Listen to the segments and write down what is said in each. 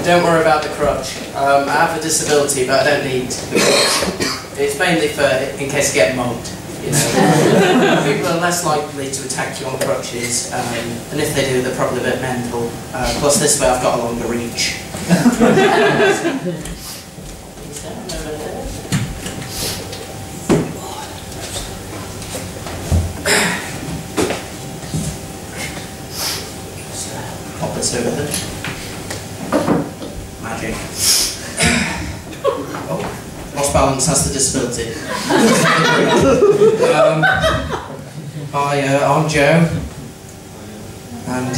Don't worry about the crutch. I have a disability, but I don't need the crutch. It's mainly for in case you get mugged. You know, people are less likely to attack you on crutches, and if they do, they're probably a bit mental. Plus, this way I've got a longer reach. Pop this over there. Magic. Oh, lost balance, that's the disability. I'm Joe, and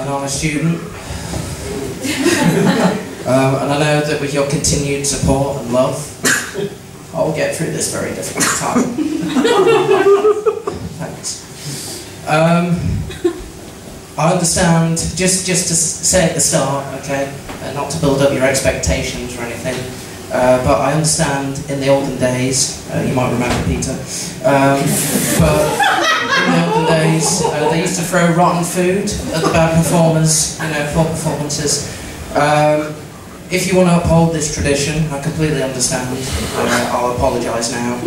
I'm a student, and I know that with your continued support and love, I'll get through this very difficult time. Thanks. I understand, just to say at the start, okay, not to build up your expectations or anything, but I understand in the olden days, you might remember Peter, but in the olden days they used to throw rotten food at the bad performers, you know, poor performances. If you want to uphold this tradition, I completely understand. I'll apologise now.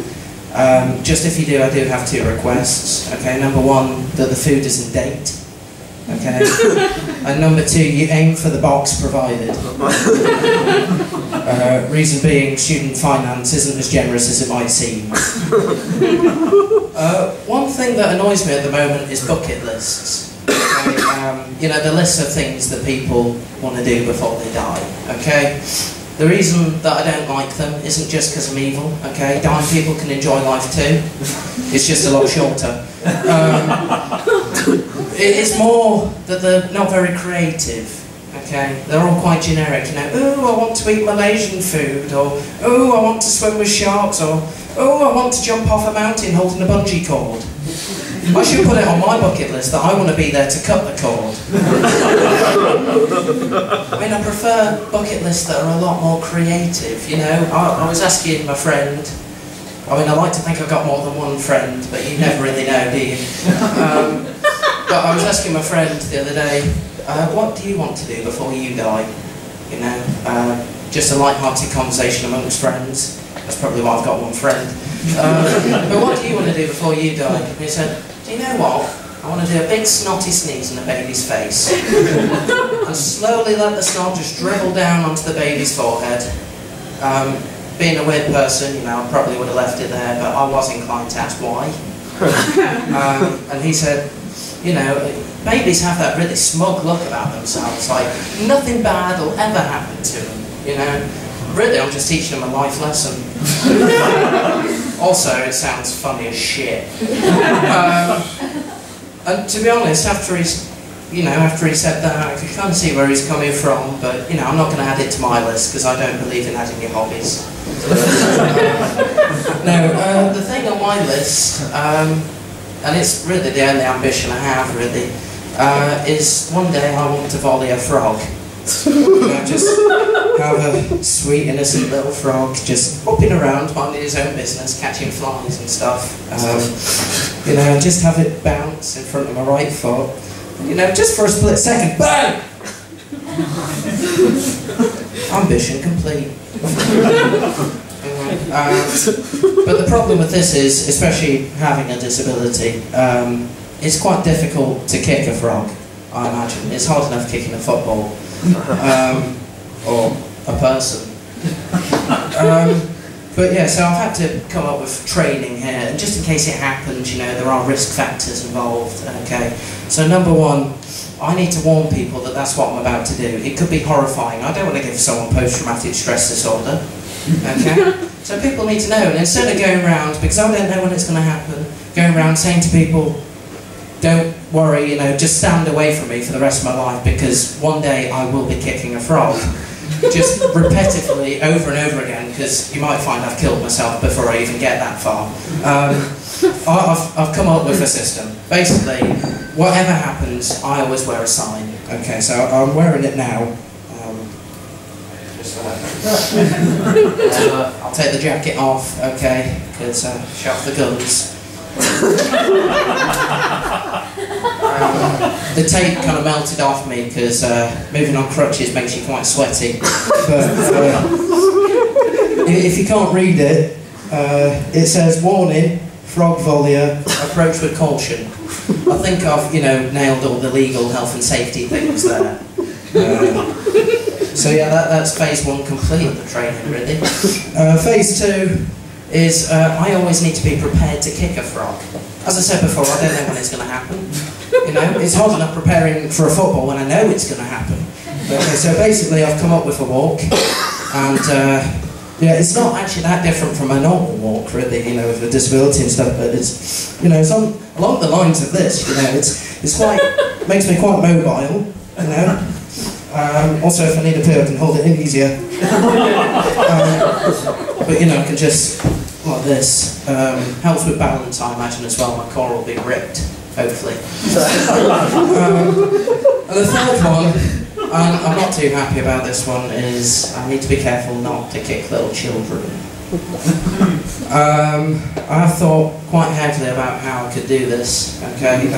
Just if you do, I do have two requests. Okay, number one, that the food is in date. Okay, and number two, you aim for the box provided. Reason being, student finance isn't as generous as it might seem. One thing that annoys me at the moment is bucket lists. Okay? You know, the list of things that people want to do before they die. Okay. The reason that I don't like them isn't just because I'm evil, okay? Dying people can enjoy life too. It's just a lot shorter. It's more that they're not very creative, okay? They're all quite generic, you know, oh, I want to eat Malaysian food, or oh, I want to swim with sharks, or oh, I want to jump off a mountain holding a bungee cord. I should put it on my bucket list that I want to be there to cut the cord. I mean, I prefer bucket lists that are a lot more creative, you know. I was asking my friend, I mean, I like to think I've got more than one friend, but you never really know, do you? But I was asking my friend the other day, what do you want to do before you die? You know, just a light-hearted conversation amongst friends. That's probably why I've got one friend. But what do you want to do before you die? And he said, do you know what? I want to do a big snotty sneeze in the baby's face. And slowly let the snot just dribble down onto the baby's forehead. Being a weird person, you know, I probably would have left it there, but I was inclined to ask why. And he said, you know, babies have that really smug look about themselves, like nothing bad will ever happen to them, you know. Really, I'm just teaching them a life lesson. Also, it sounds funny as shit. And to be honest, after he said that, I could kind of see where he's coming from, but, you know, I'm not going to add it to my list, because I don't believe in adding your hobbies. No, the thing on my list, and it's really the only ambition I have, really, is one day I want to volley a frog. You know, just have a sweet, innocent little frog just hopping around, minding his own business, catching flies and stuff. You know, just have it bounce in front of my right foot. You know, just for a split second, BANG! Ambition complete. But the problem with this is, especially having a disability, it's quite difficult to kick a frog, I imagine. It's hard enough kicking a football. Or a person. But yeah, so I've had to come up with training here, and just in case it happens, you know, there are risk factors involved, okay? So number one, I need to warn people that that's what I'm about to do. It could be horrifying. I don't want to give someone post-traumatic stress disorder, okay? So people need to know, and instead of going around, because I don't know when it's going to happen, going around saying to people, don't worry, you know, just stand away from me for the rest of my life, because one day I will be kicking a frog. Just repetitively, over and over again, because you might find I've killed myself before I even get that far. I've come up with a system. Basically, whatever happens, I always wear a sign. Okay, so I'm wearing it now. I'll take the jacket off, okay, because show off the guns. The tape kind of melted off me because moving on crutches makes you quite sweaty. But if you can't read it, it says, warning, frog volley, approach with caution. I think I've, nailed all the legal health and safety things there. So yeah, that's phase 1 complete of the training, really. Phase 2 is I always need to be prepared to kick a frog. As I said before, I don't know when it's going to happen. It's hard enough preparing for a football when I know it's going to happen. Okay, so basically I've come up with a walk, and it's not actually that different from a normal walk, really, with a disability and stuff, but it's, it's along the lines of this, it's quite, makes me quite mobile, also if I need a poo I can hold it in easier. But I can just, like this, helps with balance I imagine as well, my core will be ripped, hopefully. And the third one, I'm not too happy about this one, is I need to be careful not to kick little children. I have thought quite heavily about how I could do this, okay?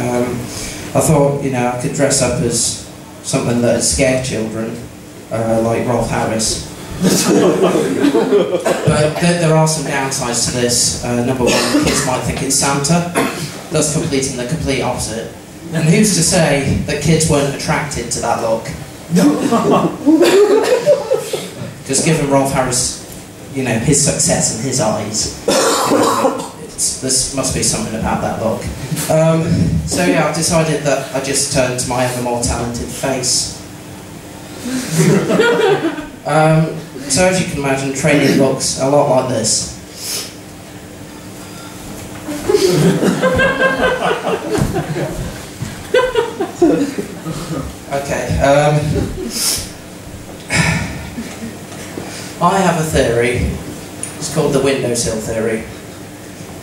I thought, I could dress up as something that would scare children, like Rolf Harris. But there are some downsides to this. Number one, kids might think it's Santa, thus completing the complete opposite. And who's to say that kids weren't attracted to that look? Because given Rolf Harris, his success in his eyes, this must be something about that look. So yeah, I've decided that I just turn to my ever more talented face. So as you can imagine, training looks a lot like this. Okay, I have a theory. It's called the windowsill theory.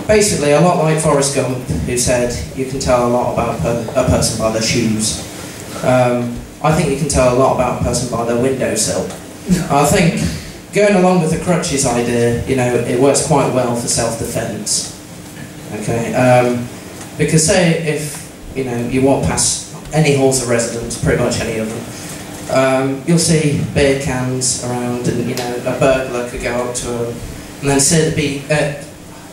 Basically, a lot like Forrest Gump, who said you can tell a lot about a person by their shoes. I think you can tell a lot about a person by their windowsill. I think, going along with the crutches idea, it works quite well for self-defense. Okay, because say if you walk past any halls of residence, pretty much any of them, you'll see beer cans around, and a burglar could go up to them, and then see the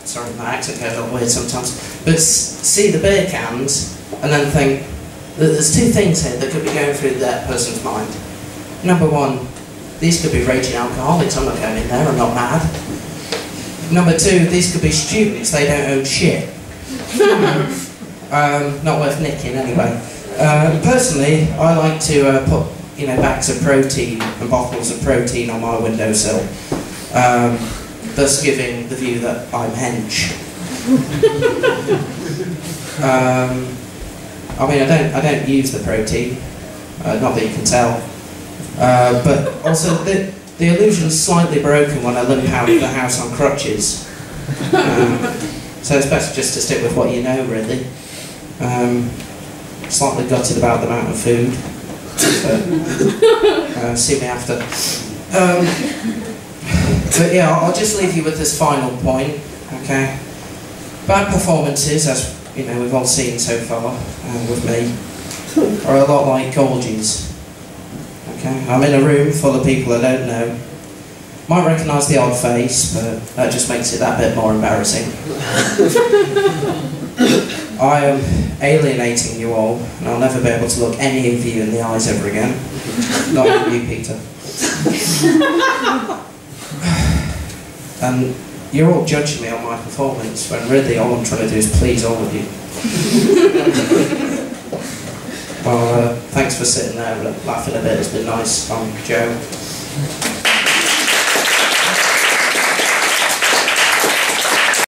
sorry, my accent goes all weird sometimes, but see the beer cans, and then think that there's two things here that could be going through that person's mind. Number one, these could be raging alcoholics, I'm not going in there, I'm not mad. Number two, these could be students, they don't own shit. Not worth nicking anyway. Personally, I like to put bags of protein and bottles of protein on my windowsill, thus giving the view that I'm hench. I don't use the protein, not that you can tell. But also, the illusion's slightly broken when I limp out of the house on crutches. So it's best just to stick with what you know, really. Slightly gutted about the amount of food. But, see me after. But yeah, I'll just leave you with this final point, okay? Bad performances, as we've all seen so far with me, are a lot like orgies. Okay, I'm in a room full of people I don't know. Might recognise the odd face, but that just makes it that bit more embarrassing. I am alienating you all, and I'll never be able to look any of you in the eyes ever again. Not even you, Peter. And you're all judging me on my performance, when really all I'm trying to do is please all of you. Well, thanks for sitting there and laughing a bit, it's been nice. I'm Joe.